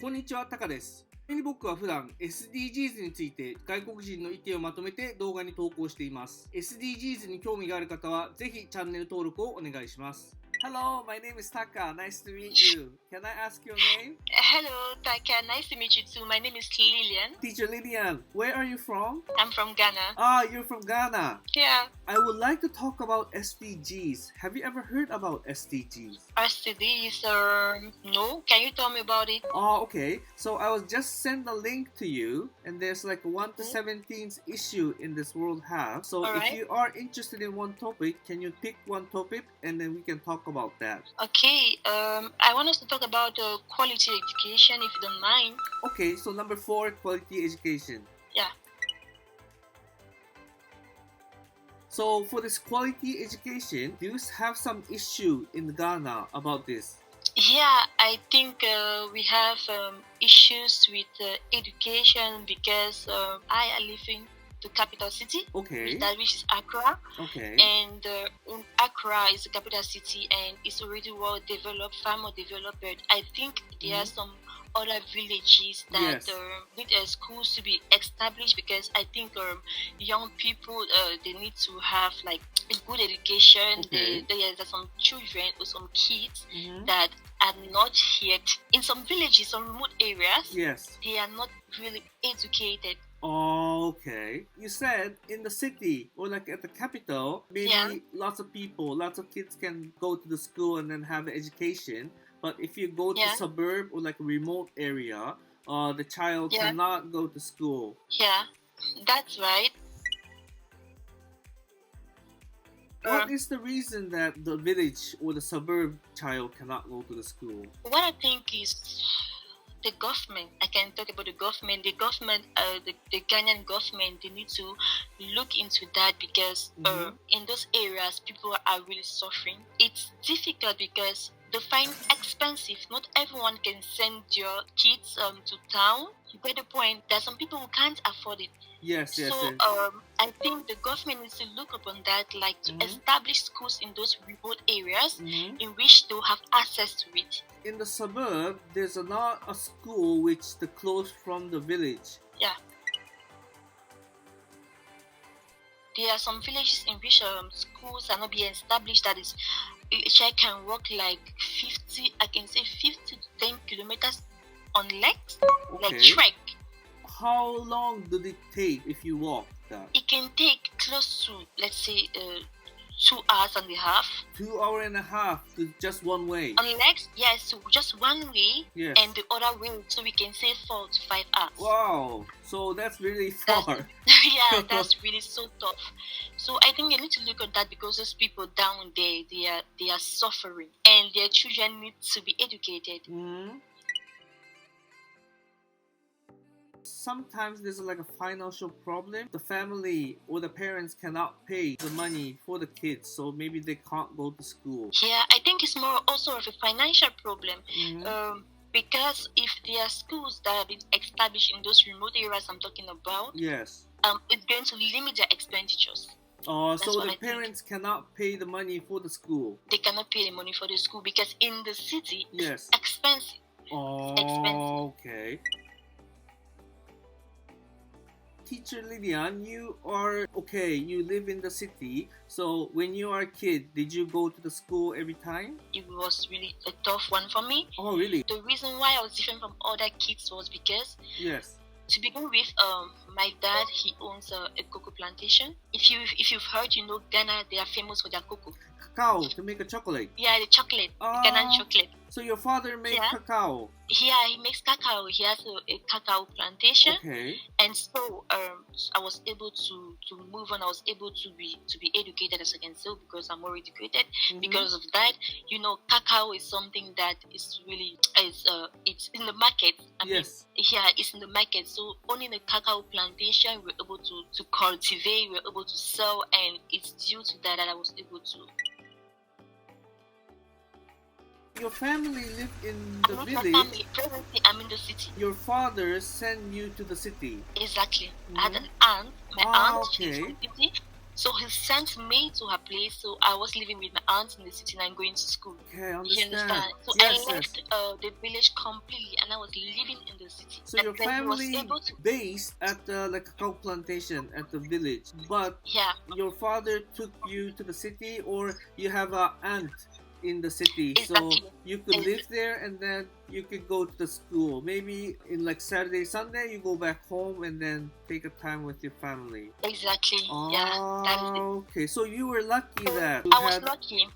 こんにちは、タカです。僕は普段 SDGs について外国人の意見をまとめて動画に投稿しています。SDGs に興味がある方はぜひチャンネル登録をお願いします。Hello, my name is Taka. Nice to meet you. Can I ask your name? Hello, Taka. Nice to meet you too. My name is Lillian. Teacher Lillian, where are you from? I'm from Ghana. Ah, you're from Ghana. Yeah. I would like to talk about SDGs. Have you ever heard about SDGs? SDGs, no. Can you tell me about it? Oh, okay. So I was just sent a link to you, and there's like 1 to 17th issue in this world have. So if you are interested in one topic, can you pick one topic and then we can talk about that? Okay. I want us to talk about quality education, if you don't mind. Okay. So number 4, quality education. Yeah. So for this quality education, do you have some issue in Ghana about this? Yeah, I think we have issues with education because I live in the capital city, Okay. which is Accra. Okay. And Accra is the capital city and it's already well developed, far more developed. But I think there are some other villages that need schools to be established because I think young people they need to have like a good education. Okay. There are some children or some kids that are not yet in some villages, some remote areas. Yes. They are not really educated. Oh, okay. You said in the city or like at the capital, maybe lots of people, lots of kids can go to the school and then have an education. But if you go to suburb or like a remote area, the child cannot go to school. Yeah, that's right. What is the reason that the village or the suburb child cannot go to the school? What I think is the government. I can talk about the government. The government, the Ghanaian government, they need to look into that because in those areas, people are really suffering. It's difficult because they find expensive. Not everyone can send your kids to town. You get the point. There are some people who can't afford it. Yes. I think the government needs to look upon that, like to establish schools in those remote areas in which they'll have access to it. In the suburb, there's not a school which the close from the village. Yeah. There are some villages in which schools are not being established. That is, a child can walk like 50 to 10 kilometers on legs, like trek. How long did it take if you walk that? It can take close to, let's say, 2 hours and a half. 2 hours and a half to just one way. On legs, yes, so just one way, Yes. and the other way, so we can say 4 to 5 hours. Wow, so that's really far. Yeah, that's really so tough. So I think you need to look at that because those people down there, they are suffering, and their children need to be educated. Sometimes there's like a financial problem. The family or the parents cannot pay the money for the kids, so maybe they can't go to school. Yeah, I think it's more also of a financial problem. Because if there are schools that have been established in those remote areas I'm talking about, Yes. It's going to limit their expenditures. So the parents cannot pay the money for the school. They cannot pay the money for the school because in the city, Yes. it's expensive. Oh, okay. Teacher Lillian, you live in the city. So when you are a kid, did you go to the school every time? It was really a tough one for me. Oh, really? The reason why I was different from other kids was because, to begin with, my dad, he owns a cocoa plantation. If you've heard, Ghana, they are famous for their cocoa. Cacao to make a chocolate. Yeah, the chocolate, Ghanaian chocolate. So your father made cacao. Yeah, he makes cacao. He has a cacao plantation. Okay. And so I was able to move on. I was able to be educated as I can say because I'm more educated. Because of that, cacao is something that is really it's in the market. I mean, it's in the market. So owning a cacao plantation, we're able to cultivate, we're able to sell, and it's due to that I was able to. Your family live in the village. Presently, I'm in the city. Your father sent you to the city. Exactly. I had an aunt. My aunt, she's from the city. So he sent me to her place. So I was living with my aunt in the city and going to school. Okay, I You understand. understand? So Yes, I yes. left the village completely, and I was living in the city. So And your then he was family able to, based at like a cow plantation at the village, but yeah, your father took you to the city, or you have an aunt in the city, so exactly. you could live there and then you could go to the school. Maybe in like Saturday, Sunday, you go back home and then take a time with your family. Exactly. Yeah, that is it. Okay, so you were lucky So that you I was had. lucky.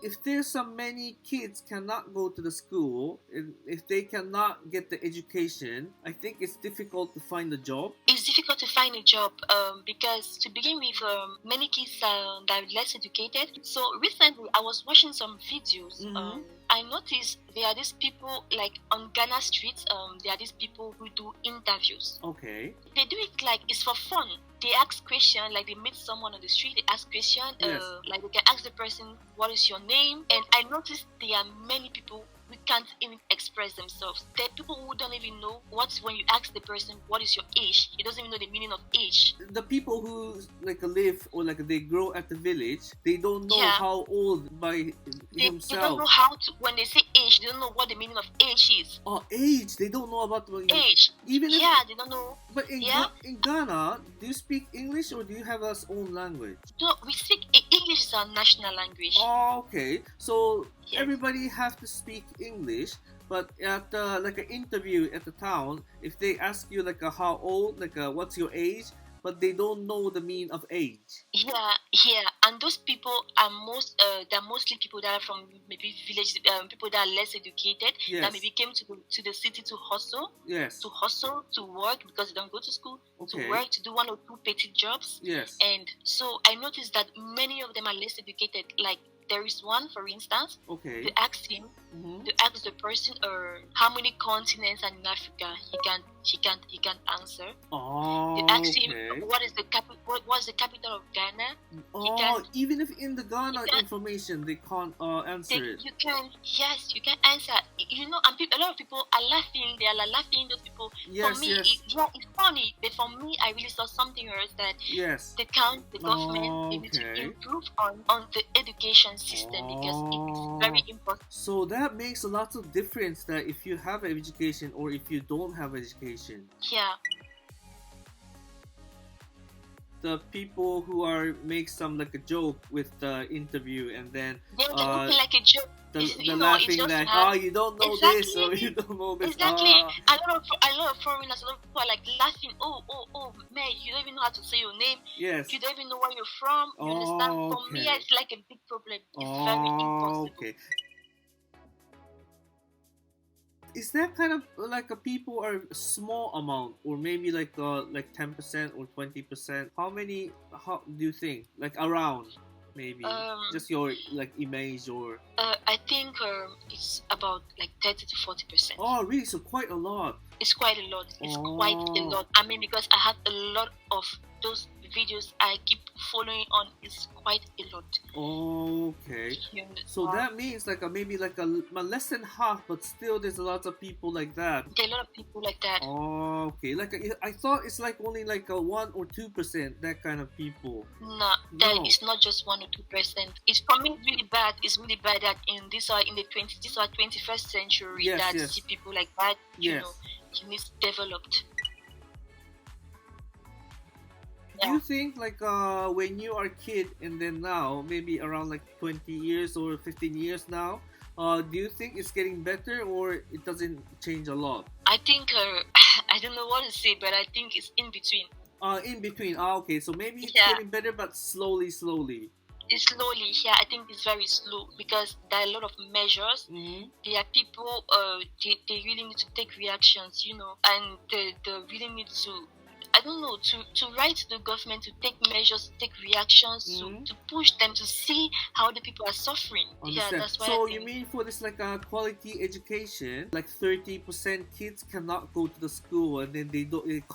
If there's so many kids cannot go to the school, and if they cannot get the education, I think it's difficult to find a job. It's difficult to find a job because to begin with, many kids are less educated. So recently, I was watching some videos. I noticed there are these people like on Ghana streets. There are these people who do interviews. Okay. They do it like it's for fun. They ask questions, like they meet someone on the street, they ask questions, Yes. like they can ask the person, what is your name? And I noticed there are many people who can't even express themselves. There are people who don't even know when you ask the person, what is your age? He doesn't even know the meaning of age. The people who like live or like they grow at the village, they don't know Yeah. how old by They don't themselves. know how to, when they say age, they don't know what the meaning of age is. Oh, age. They don't know about the Age. even if, Yeah, they don't know. But in, Yeah. In Ghana, do you speak English or do you have our own language? No, we speak English is our national language. Oh, okay. So Yes. everybody have to speak English, but at like an interview at the town, if they ask you like how old, like what's your age, but they don't know the meaning of age. Yeah, and those people are they're mostly people that are from maybe village, people that are less educated, Yes. that maybe came to the city to hustle, Yes. to work because they don't go to school, Okay. to work, to do one or two petty jobs. Yes. And so I noticed that many of them are less educated. Like there is one, for instance, Okay. they asked him, Mhm. to ask the person how many continents are in Africa. He can't answer. Oh, They asked okay. him what's the capital of Ghana. Oh, even if in the Ghana You can- information they can't answer it. You can answer. You know, and a lot of people are laughing. They are laughing. Those people. Yes, for me, yes. it's funny. But for me, I really saw something else that Yes. the government, they need to Okay. improve on the education system because it's very important. So that makes a lot of difference that if you have education or if you don't have education. Yeah. The people who make some like a joke with the interview and then They're looking like a joke. the You know, laughing it's just like, have- oh, you don't know this or you don't know this. Exactly. Ah. A lot of foreigners, a lot of people are like laughing. Oh, man, you don't even know how to say your name. Yes. You don't even know where you're from. You understand? For me, Okay. it's like a big problem. It's very impossible. Okay. Is that kind of like a people are small amount or maybe like 10% or 20%? How do you think? Like around maybe just your like image or I think it's about like 30 to 40%. oh really? So quite a lot. It's quite a lot. It's Oh. quite a lot. I mean, because I have a lot of those videos I keep following on. It's quite a lot. Okay. You understand? So that means like maybe like a less than half, but still there's a lot of people like that. There are a lot of people like that. Oh, okay. Like I thought it's like only like a 1 or 2% that kind of people. No, that No. is not just 1 or 2%. It's for me really bad. It's really bad that in this 21st century Yes, that yes. see people like that. You Yes. know, he needs developed. Do you think like when you are a kid and then now maybe around like 20 years or 15 years now, do you think it's getting better or it doesn't change a lot? I think I don't know what to say, but I think it's in between. In between. Okay, so maybe it's Yeah. getting better but slowly. It's slowly, yeah. I think it's very slow because there are a lot of measures. Mm-hmm. There are people, they really need to take reactions, you know, and they really need to, I don't know, to write to the government to take measures, to take reactions, Mhm. to push them to see how the people are suffering. Yeah, Understand. that's why So I you think. mean for this like quality education, like 30% kids cannot go to the school and then they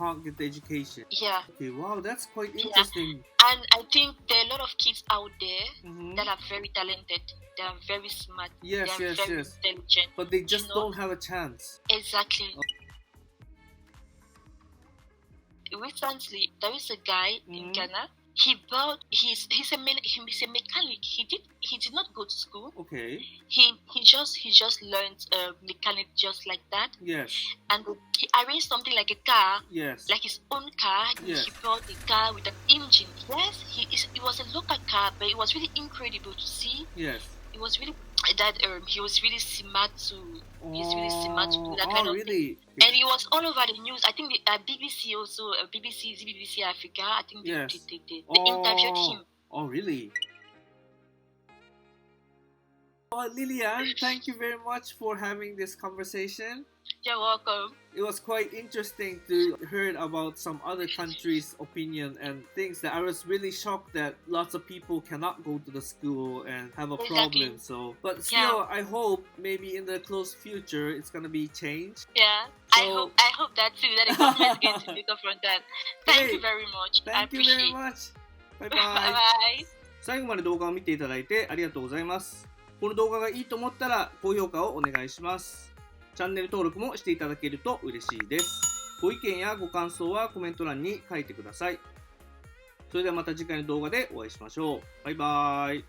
can't get the education. Yeah, Okay, wow, that's quite Yeah. interesting. and I think there are a lot of kids out there Mhm. that are very talented. They are very smart. Yes, they are yes, very yes. intelligent. But they just know? don't have a chance. Exactly. recently there is a guy in Ghana. He's a mechanic. He did not go to school. Okay. He just learned mechanic just like that. Yes. And he arranged something like a car. Yes. Like his own car. Yes. He brought a car with an engine. Yes. It was a local car, but it was really incredible to see. Yes. It was really that he was really smart to. He's really smart to do that kind of really? thing. And it was all over the news. I think the BBC also, BBC Africa, I think they interviewed him. Oh, really? Oh, Lillian, thank you very much for having this conversation. You're welcome. It was quite interesting to hear about some other countries' opinion and things that I was really shocked that lots of people cannot go to the school and have a problem. So, but still, I hope maybe in the close future it's gonna be changed. Yeah, so, I hope that too. That the government is going to pick up from that. Thank you very much. Thank you very much. Bye bye. Bye bye. 最後まで動画を見ていただいてありがとうございます。この動画がいいと思ったら高評価をお願いします。チャンネル登録もしていただけると嬉しいです。ご意見やご感想はコメント欄に書いてください。それではまた次回の動画でお会いしましょう。バイバーイ。